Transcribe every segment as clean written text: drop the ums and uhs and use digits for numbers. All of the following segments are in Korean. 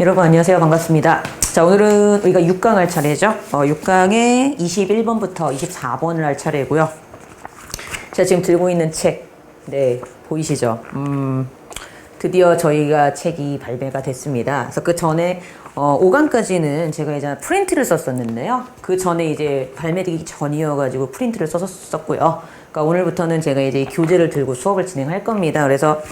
여러분 안녕하세요. 반갑습니다. 자, 오늘은 우리가 6강 할 차례죠. 6강에 21번부터 24번을 할 차례고요. 제가 지금 들고 있는 책, 네, 보이시죠? 드디어 저희가 책이 발매가 됐습니다. 그래서 그 전에 5강까지는 제가 이제 프린트를 썼었는데요. 그 전에 이제 발매되기 전이어가지고 프린트를 썼었고요. 그러니까 오늘부터는 제가 이제 교재를 들고 수업을 진행할 겁니다. 그래서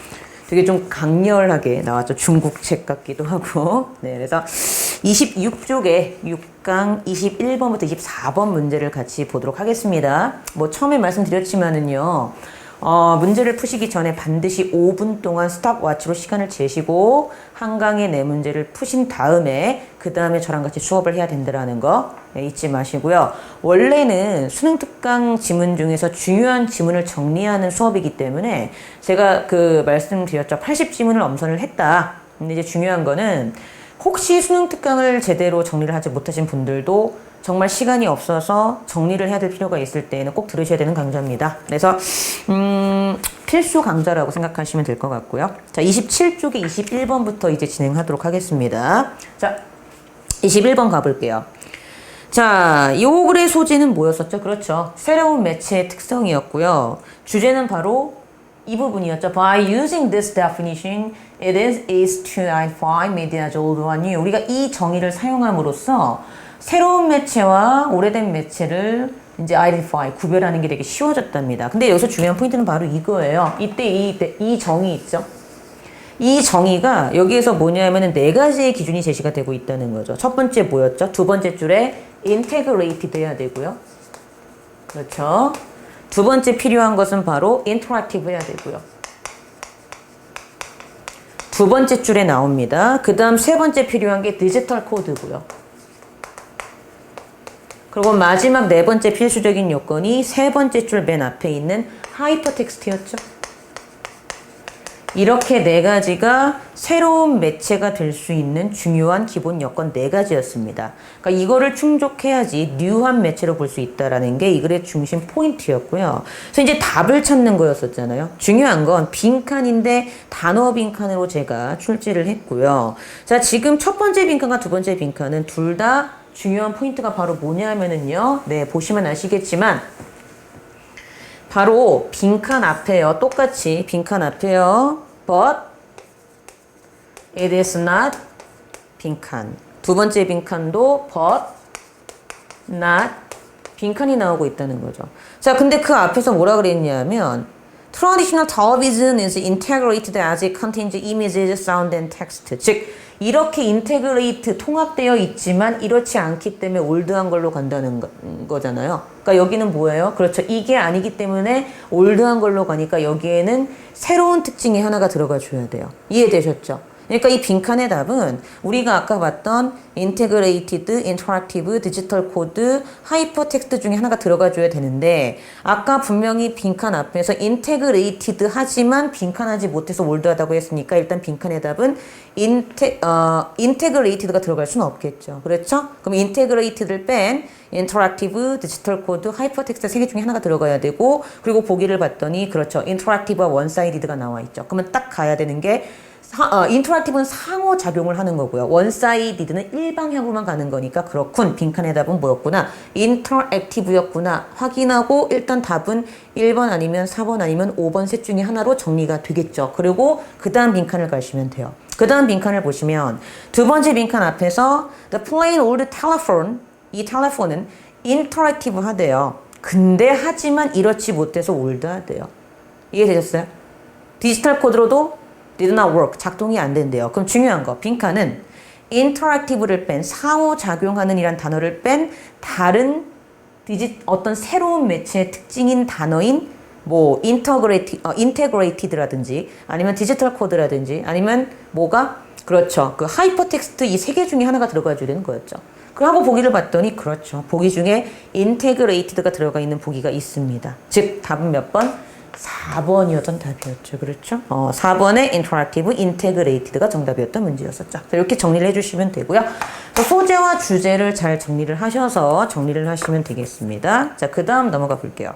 되게 좀 강렬하게 나왔죠. 중국 책 같기도 하고. 네, 그래서 26쪽에 6강 21번부터 24번 문제를 같이 보도록 하겠습니다. 뭐 처음에 말씀드렸지만은요. 문제를 푸시기 전에 반드시 5분 동안 스탑워치로 시간을 재시고 한 강의 네 문제를 푸신 다음에 그 다음에 저랑 같이 수업을 해야 된다는 거 잊지 마시고요. 원래는 수능 특강 지문 중에서 중요한 지문을 정리하는 수업이기 때문에 제가 말씀드렸죠. 80지문을 엄선을 했다. 근데 이제 중요한 거는 혹시 수능 특강을 제대로 정리를 하지 못하신 분들도 정말 시간이 없어서 정리를 해야 될 필요가 있을 때에는 꼭 들으셔야 되는 강좌입니다. 그래서 필수 강좌라고 생각하시면 될 것 같고요. 자, 27쪽에 21번부터 이제 진행하도록 하겠습니다. 자, 21번 가볼게요. 자, 요 글의 소재는 뭐였었죠? 그렇죠. 새로운 매체의 특성이었고요. 주제는 바로 이 부분이었죠. By using this definition, it is easy to identify media as old or new. 우리가 이 정의를 사용함으로써 새로운 매체와 오래된 매체를 이제 identify, 구별하는 게 되게 쉬워졌답니다. 근데 여기서 중요한 포인트는 바로 이거예요. 이때 이 정의 있죠? 이 정의가 여기에서 뭐냐면은 네 가지의 기준이 제시가 되고 있다는 거죠. 첫 번째 뭐였죠? 두 번째 줄에 integrated 해야 되고요. 그렇죠? 두 번째 필요한 것은 바로 interactive 해야 되고요. 두 번째 줄에 나옵니다. 그 다음 세 번째 필요한 게 디지털 코드고요. 그리고 마지막 네 번째 필수적인 요건이 세 번째 줄 맨 앞에 있는 하이퍼텍스트였죠. 이렇게 네 가지가 새로운 매체가 될 수 있는 중요한 기본 여건 네 가지였습니다. 그러니까 이거를 충족해야지 뉴한 매체로 볼 수 있다라는 게 이 글의 중심 포인트였고요. 그래서 이제 답을 찾는 거였었잖아요. 중요한 건 빈칸인데 단어 빈칸으로 제가 출제를 했고요. 자, 지금 첫 번째 빈칸과 두 번째 빈칸은 둘 다 중요한 포인트가 바로 뭐냐면은요. 네, 보시면 아시겠지만 바로 빈칸 앞에요. 똑같이 빈칸 앞에요. But it is not 빈칸. 두 번째 빈칸도 but not 빈칸이 나오고 있다는 거죠. 자, 근데 그 앞에서 뭐라 그랬냐면 Traditional television is integrated as it contains images, sound, and text. 즉, 이렇게 인테그레이트, 통합되어 있지만 이렇지 않기 때문에 올드한 걸로 간다는 거잖아요. 그러니까 여기는 뭐예요? 그렇죠. 이게 아니기 때문에 올드한 걸로 가니까 여기에는 새로운 특징이 하나가 들어가 줘야 돼요. 이해되셨죠? 그러니까 이 빈칸의 답은 우리가 아까 봤던 인테그레이티드, 인터랙티브, 디지털 코드, 하이퍼텍스트 중에 하나가 들어가 줘야 되는데 아까 분명히 빈칸 앞에서 인테그레이티드 하지만 빈칸하지 못해서 올드하다고 했으니까 일단 빈칸의 답은 인테그레이티드가 들어갈 수는 없겠죠. 그렇죠? 그럼 인테그레이티드를 뺀 인터랙티브, 디지털 코드, 하이퍼텍스트 세 개 중에 하나가 들어가야 되고 그리고 보기를 봤더니 그렇죠. 인터랙티브와 원사이디드가 나와 있죠. 그러면 딱 가야 되는 게 인터랙티브는 상호작용을 하는 거고요. 원사이디드는 일방향으로만 가는 거니까 그렇군. 빈칸의 답은 뭐였구나. 인터랙티브였구나. 확인하고 일단 답은 1번 아니면 4번 아니면 5번 셋 중에 하나로 정리가 되겠죠. 그리고 그 다음 빈칸을 가시면 돼요. 그 다음 빈칸을 보시면 두 번째 빈칸 앞에서 The plain old telephone, 이 텔레폰은 인터랙티브 하대요. 근데 하지만 이렇지 못해서 올드하대요. 이해되셨어요? 디지털 코드로도 did not work. 작동이 안 된대요. 그럼 중요한 거. 빈칸은 interactive를 뺀 상호작용하는 이란 단어를 뺀 다른 어떤 새로운 매체의 특징인 단어인 뭐 인테그레이티드라든지 아니면 디지털 코드라든지 아니면 뭐가 그렇죠. 그 하이퍼텍스트 이 세 개 중에 하나가 들어가 줘야 되는 거였죠. 그러고 보기를 봤더니 그렇죠. 보기 중에 인테그레이티드가 들어가 있는 보기가 있습니다. 즉 답은 몇 번? 4번이었던 답이었죠. 그렇죠? 4번의 인터랙티브, 인테그레이티드가 정답이었던 문제였었죠. 이렇게 정리를 해주시면 되고요. 소재와 주제를 잘 정리를 하셔서 정리를 하시면 되겠습니다. 자, 그 다음 넘어가 볼게요.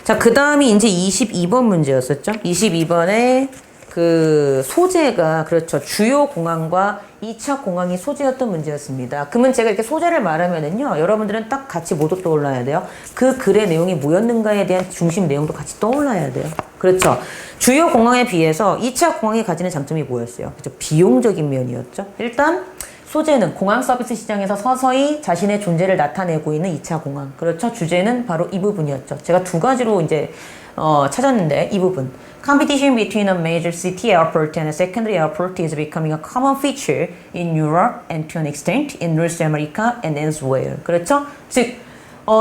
자, 그 다음이 이제 22번 문제였었죠. 22번에 그 소재가 그렇죠. 주요 공항과 2차 공항이 소재였던 문제였습니다. 그러면 제가 이렇게 소재를 말하면은요. 여러분들은 딱 같이 모두 떠올라야 돼요. 그 글의 내용이 뭐였는가에 대한 중심 내용도 같이 떠올라야 돼요. 그렇죠. 주요 공항에 비해서 2차 공항이 가지는 장점이 뭐였어요? 그렇죠. 비용적인 면이었죠. 일단 소재는 공항 서비스 시장에서 서서히 자신의 존재를 나타내고 있는 2차 공항. 그렇죠. 주제는 바로 이 부분이었죠. 제가 두 가지로 이제 찾았는데 이 부분. Competition between a major city airport and a secondary airport is becoming a common feature in Europe and to an extent in North America and elsewhere. 그렇죠? 즉,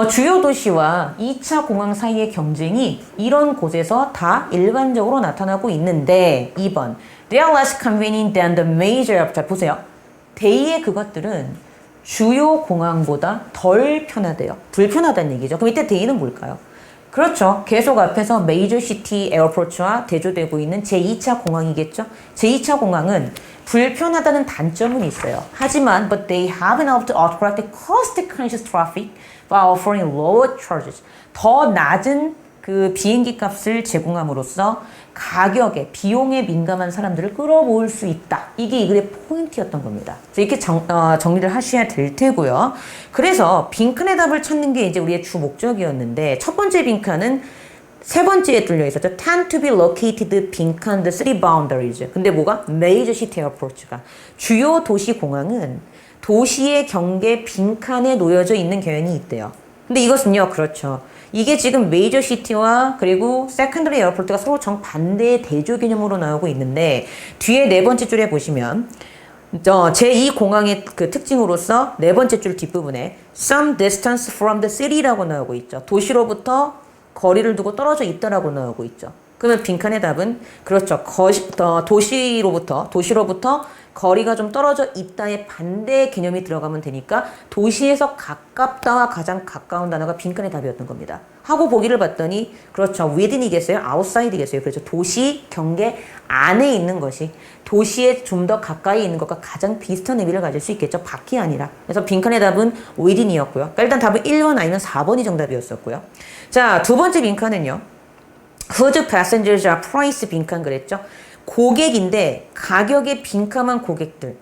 주요 도시와 2차 공항 사이의 경쟁이 이런 곳에서 다 일반적으로 나타나고 있는데 2번. They are less convenient than the major airport. 보세요. 대의의 그것들은 주요 공항보다 덜 편하대요. 불편하다는 얘기죠. 그럼 이때 대의는 뭘까요? 그렇죠. 계속 앞에서 메이저 시티 에어포트와 대조되고 있는 제2차 공항이겠죠. 제2차 공항은 불편하다는 단점은 있어요. 하지만 but they have enough to attract cost-conscious traffic by offering lower charges. 더 낮은 그 비행기 값을 제공함으로써 가격에, 비용에 민감한 사람들을 끌어모을 수 있다. 이게 이 글의 포인트였던 겁니다. 이렇게 정리를 하셔야 될 테고요. 그래서 빈칸의 답을 찾는 게 이제 우리의 주 목적이었는데 첫 번째 빈칸은 세 번째에 뚫려 있었죠. Tend to be located 빈칸 the city boundaries. 근데 뭐가? Major city airports가. 주요 도시 공항은 도시의 경계 빈칸에 놓여져 있는 경향이 있대요. 근데 이것은요, 그렇죠. 이게 지금 메이저 시티와 그리고 세컨더리 에어포트가 서로 정반대의 대조 개념으로 나오고 있는데 뒤에 네 번째 줄에 보시면 제2 공항의 그 특징으로서 네 번째 줄 뒷부분에 some distance from the city라고 나오고 있죠. 도시로부터 거리를 두고 떨어져 있다라고 나오고 있죠. 그러면 빈칸의 답은 그렇죠. 도시로부터 거리가 좀 떨어져 있다의 반대 개념이 들어가면 되니까 도시에서 가깝다와 가장 가까운 단어가 빈칸의 답이었던 겁니다. 하고 보기를 봤더니 그렇죠. within이겠어요? outside이겠어요? 그렇죠. 도시 경계 안에 있는 것이 도시에 좀 더 가까이 있는 것과 가장 비슷한 의미를 가질 수 있겠죠. 밖이 아니라. 그래서 빈칸의 답은 within이었고요. 그러니까 일단 답은 1번 아니면 4번이 정답이었었고요. 자, 두 번째 빈칸은요. Whose passengers are price 빈칸 그랬죠. 고객인데 가격에 빈칸한 고객들을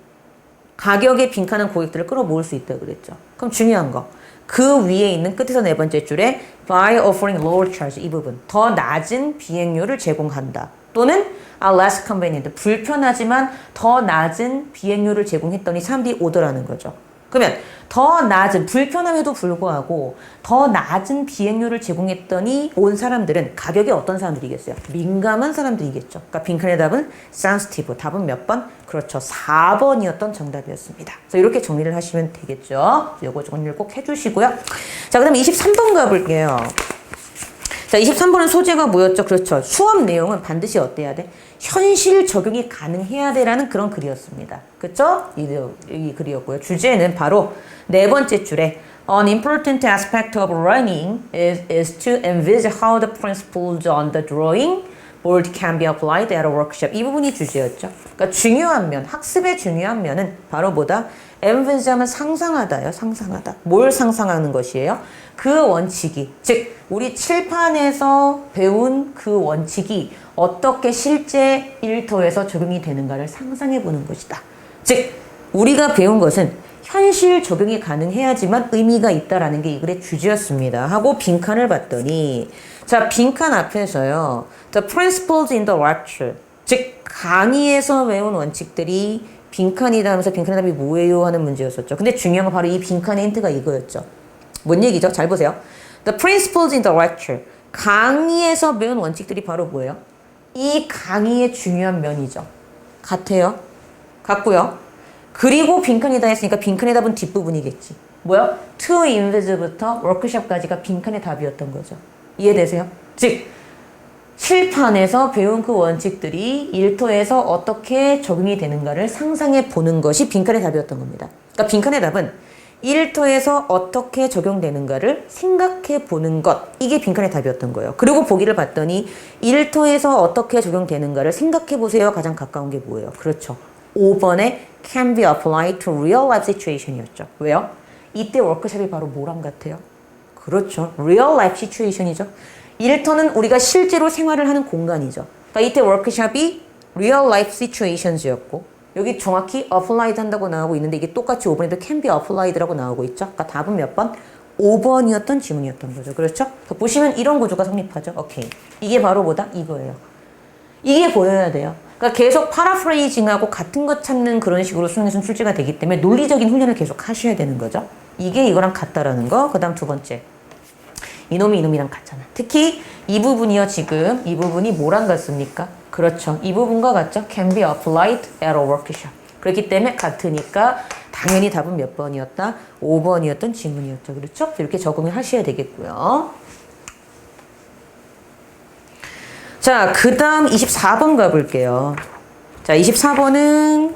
끌어모을 수 있다 그랬죠. 그럼 중요한 거. 그 위에 있는 끝에서 네 번째 줄에 by offering lower charge 이 부분. 더 낮은 비행료를 제공한다. 또는 are less convenient. 불편하지만 더 낮은 비행료를 제공했더니 사람들이 오더라는 거죠. 그러면 더 낮은 불편함에도 불구하고 더 낮은 비행료를 제공했더니 온 사람들은 가격에 어떤 사람들이겠어요? 민감한 사람들이겠죠. 그러니까 빈칸의 답은 sensitive. 답은 몇 번? 그렇죠. 4번이었던 정답이었습니다. 그래서 이렇게 정리를 하시면 되겠죠. 이거 정리를 꼭 해주시고요. 자, 그다음 23번 가볼게요. 자, 23번은 소재가 뭐였죠? 그렇죠. 수업 내용은 반드시 어때야 돼? 현실 적용이 가능해야 돼라는 그런 글이었습니다. 그쵸? 이 글이었고요. 주제는 바로 네 번째 줄에 An important aspect of learning is to envisage how the principles on the drawing board can be applied at a workshop. 이 부분이 주제였죠. 그러니까 중요한 면, 학습의 중요한 면은 바로 뭐다? envisage 하면 상상하다요. 상상하다. 뭘 상상하는 것이에요? 그 원칙이, 즉 우리 칠판에서 배운 그 원칙이 어떻게 실제 일터에서 적용이 되는가를 상상해 보는 것이다. 즉 우리가 배운 것은 현실 적용이 가능해야지만 의미가 있다라는 게 이 글의 주제였습니다. 하고 빈칸을 봤더니 자, 빈칸 앞에서요. The principles in the lecture. 즉 강의에서 배운 원칙들이 빈칸이다 하면서 빈칸의 답이 뭐예요? 하는 문제였었죠. 근데 중요한 건 바로 이 빈칸의 힌트가 이거였죠. 뭔 얘기죠? 잘 보세요. The principles in the lecture. 강의에서 배운 원칙들이 바로 뭐예요? 이 강의의 중요한 면이죠. 같아요. 같고요. 그리고 빈칸이다 했으니까 빈칸의 답은 뒷부분이겠지. 뭐야? To invisi부터 워크숍까지가 빈칸의 답이었던 거죠. 이해되세요? 즉 실판에서 배운 그 원칙들이 일터에서 어떻게 적용이 되는가를 상상해 보는 것이 빈칸의 답이었던 겁니다. 그러니까 빈칸의 답은 일터에서 어떻게 적용되는가를 생각해 보는 것. 이게 빈칸의 답이었던 거예요. 그리고 보기를 봤더니 일터에서 어떻게 적용되는가를 생각해 보세요. 가장 가까운 게 뭐예요? 그렇죠. 5번에 can be applied to real life situation이었죠. 왜요? 이때 워크숍이 바로 뭐랑 같아요? 그렇죠. real life situation이죠. 일터는 우리가 실제로 생활을 하는 공간이죠. 그러니까 이때 워크숍이 real life situations였고 여기 정확히 applied 한다고 나오고 있는데 이게 똑같이 5번에도 can be applied라고 나오고 있죠. 그러니까 답은 몇 번? 5번이었던 지문이었던 거죠. 그렇죠? 보시면 이런 구조가 성립하죠. 오케이. 이게 바로 뭐다? 이거예요. 이게 보여야 돼요. 그러니까 계속 파라프레이징하고 같은 것 찾는 그런 식으로 수능에서는 출제가 되기 때문에 논리적인 훈련을 계속 하셔야 되는 거죠. 이게 이거랑 같다라는 거. 그 다음 두 번째. 이놈이 이놈이랑 같잖아. 특히 이 부분이요. 지금 이 부분이 뭐랑 같습니까? 그렇죠. 이 부분과 같죠. Can be applied at a workshop. 그렇기 때문에 같으니까 당연히 답은 몇 번이었다? 5번이었던 지문이었죠. 그렇죠? 이렇게 적응을 하셔야 되겠고요. 자, 그 다음 24번 가볼게요. 자, 24번은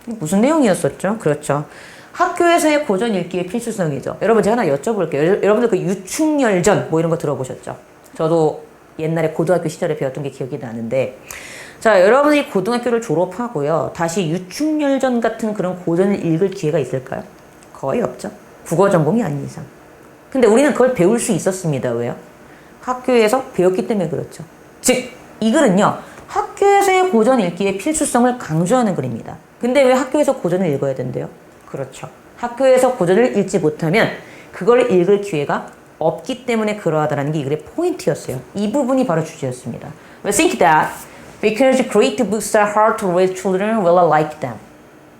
무슨 내용이었었죠? 그렇죠. 학교에서의 고전 읽기의 필수성이죠. 여러분 제가 하나 여쭤볼게요. 여러분들 그 유충열전 뭐 이런 거 들어보셨죠? 저도 옛날에 고등학교 시절에 배웠던 게 기억이 나는데 자, 여러분이 고등학교를 졸업하고요. 다시 유충열전 같은 그런 고전을 읽을 기회가 있을까요? 거의 없죠. 국어 전공이 아닌 이상. 근데 우리는 그걸 배울 수 있었습니다. 왜요? 학교에서 배웠기 때문에 그렇죠. 즉, 이 글은요. 학교에서의 고전 읽기의 필수성을 강조하는 글입니다. 근데 왜 학교에서 고전을 읽어야 된대요? 그렇죠. 학교에서 고전을 읽지 못하면 그걸 읽을 기회가 없기 때문에 그러하다는 게 이 글의 포인트였어요. 이 부분이 바로 주제였습니다. We think that because great books are hard to read, children will like them.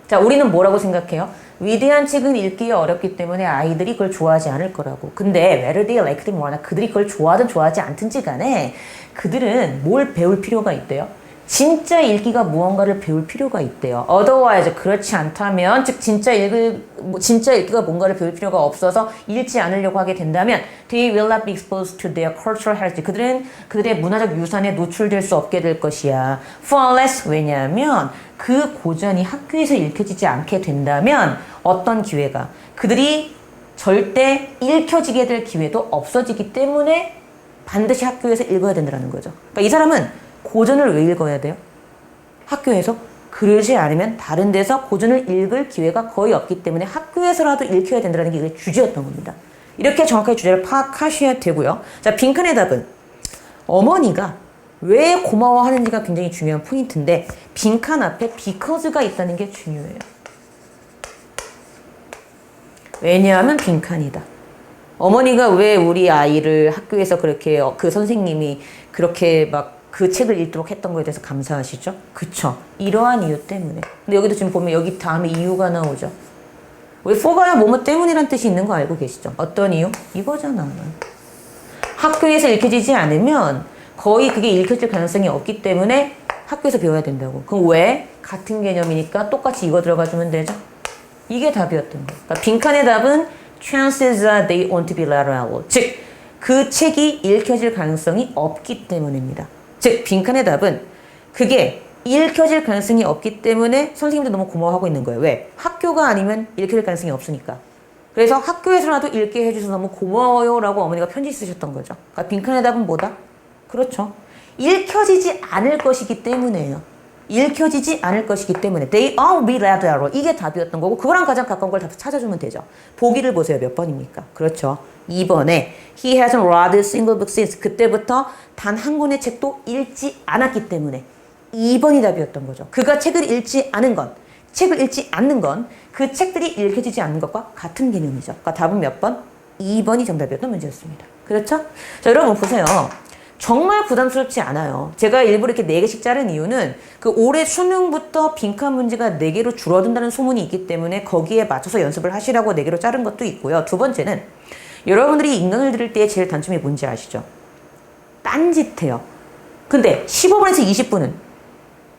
자, 우리는 뭐라고 생각해요? 위대한 책은 읽기 어렵기 때문에 아이들이 그걸 좋아하지 않을 거라고. 근데 whether they like them or not, 그들이 그걸 좋아하든 좋아하지 않든지 간에 그들은 뭘 배울 필요가 있대요? 진짜 읽기가 무언가를 배울 필요가 있대요. otherwise 그렇지 않다면 즉 진짜 읽기가 뭔가를 배울 필요가 없어서 읽지 않으려고 하게 된다면 they will not be exposed to their cultural heritage. 그들은 그들의 문화적 유산에 노출될 수 없게 될 것이야. for unless 왜냐하면 그 고전이 학교에서 읽혀지지 않게 된다면 어떤 기회가 그들이 절대 읽혀지게 될 기회도 없어지기 때문에 반드시 학교에서 읽어야 된다는 거죠. 그러니까 이 사람은 고전을 왜 읽어야 돼요? 학교에서? 그러지 않으면 다른 데서 고전을 읽을 기회가 거의 없기 때문에 학교에서라도 읽혀야 된다는 게 이게 주제였던 겁니다. 이렇게 정확하게 주제를 파악하셔야 되고요. 자, 빈칸의 답은 어머니가 왜 고마워하는지가 굉장히 중요한 포인트인데 빈칸 앞에 because가 있다는 게 중요해요. 왜냐하면 빈칸이다. 어머니가 왜 우리 아이를 학교에서 그렇게 그 선생님이 그렇게 막 그 책을 읽도록 했던 거에 대해서 감사하시죠? 그쵸. 이러한 이유 때문에. 근데 여기도 지금 보면 여기 다음에 이유가 나오죠. 우리 for가 뭐뭐 때문이란 뜻이 있는 거 알고 계시죠? 어떤 이유? 이거잖아. 학교에서 읽혀지지 않으면 거의 그게 읽혀질 가능성이 없기 때문에 학교에서 배워야 된다고. 그럼 왜? 같은 개념이니까 똑같이 이거 들어가주면 되죠? 이게 답이었던 거예요. 그러니까 빈칸의 답은 chances are they won't be lateral. 즉, 그 책이 읽혀질 가능성이 없기 때문입니다. 즉, 빈칸의 답은 그게 읽혀질 가능성이 없기 때문에 선생님도 너무 고마워하고 있는 거예요. 왜? 학교가 아니면 읽혀질 가능성이 없으니까. 그래서 학교에서라도 읽게 해주셔서 너무 고마워요 라고 어머니가 편지 쓰셨던 거죠. 그러니까 빈칸의 답은 뭐다? 그렇죠. 읽혀지지 않을 것이기 때문에요. 읽혀지지 않을 것이기 때문에 they all be read arrow. 이게 답이었던 거고 그거랑 가장 가까운 걸 다 찾아주면 되죠. 보기를 보세요. 몇 번입니까? 그렇죠. 2번에 he hasn't read a single book since. 그때부터 단 한 권의 책도 읽지 않았기 때문에 2번이 답이었던 거죠. 그가 책을 읽지 않은 건, 책을 읽지 않는 건 그 책들이 읽혀지지 않는 것과 같은 개념이죠. 그러니까 답은 몇 번? 2번이 정답이었던 문제였습니다. 그렇죠? 자, 여러분 보세요. 정말 부담스럽지 않아요. 제가 일부러 이렇게 4개씩 자른 이유는 그 올해 수능부터 빈칸 문제가 4개로 줄어든다는 소문이 있기 때문에 거기에 맞춰서 연습을 하시라고 4개로 자른 것도 있고요. 두 번째는 여러분들이 인강을 들을 때의 제일 단점이 뭔지 아시죠? 딴짓해요. 근데 15분에서 20분은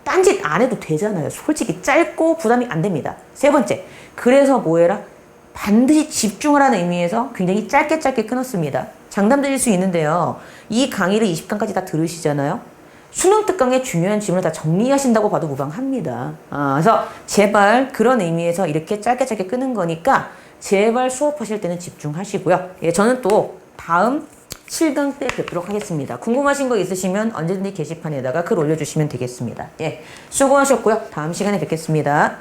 딴짓 안 해도 되잖아요. 솔직히 짧고 부담이 안 됩니다. 세 번째, 그래서 뭐해라? 반드시 집중하라는 의미에서 굉장히 짧게 끊었습니다. 장담 드릴 수 있는데요. 이 강의를 20강까지 다 들으시잖아요. 수능 특강의 중요한 질문을 다 정리하신다고 봐도 무방합니다. 그래서 제발 그런 의미에서 이렇게 짧게 끄는 거니까 제발 수업하실 때는 집중하시고요. 예, 저는 또 다음 7강 때 뵙도록 하겠습니다. 궁금하신 거 있으시면 언제든지 게시판에다가 글 올려주시면 되겠습니다. 예, 수고하셨고요. 다음 시간에 뵙겠습니다.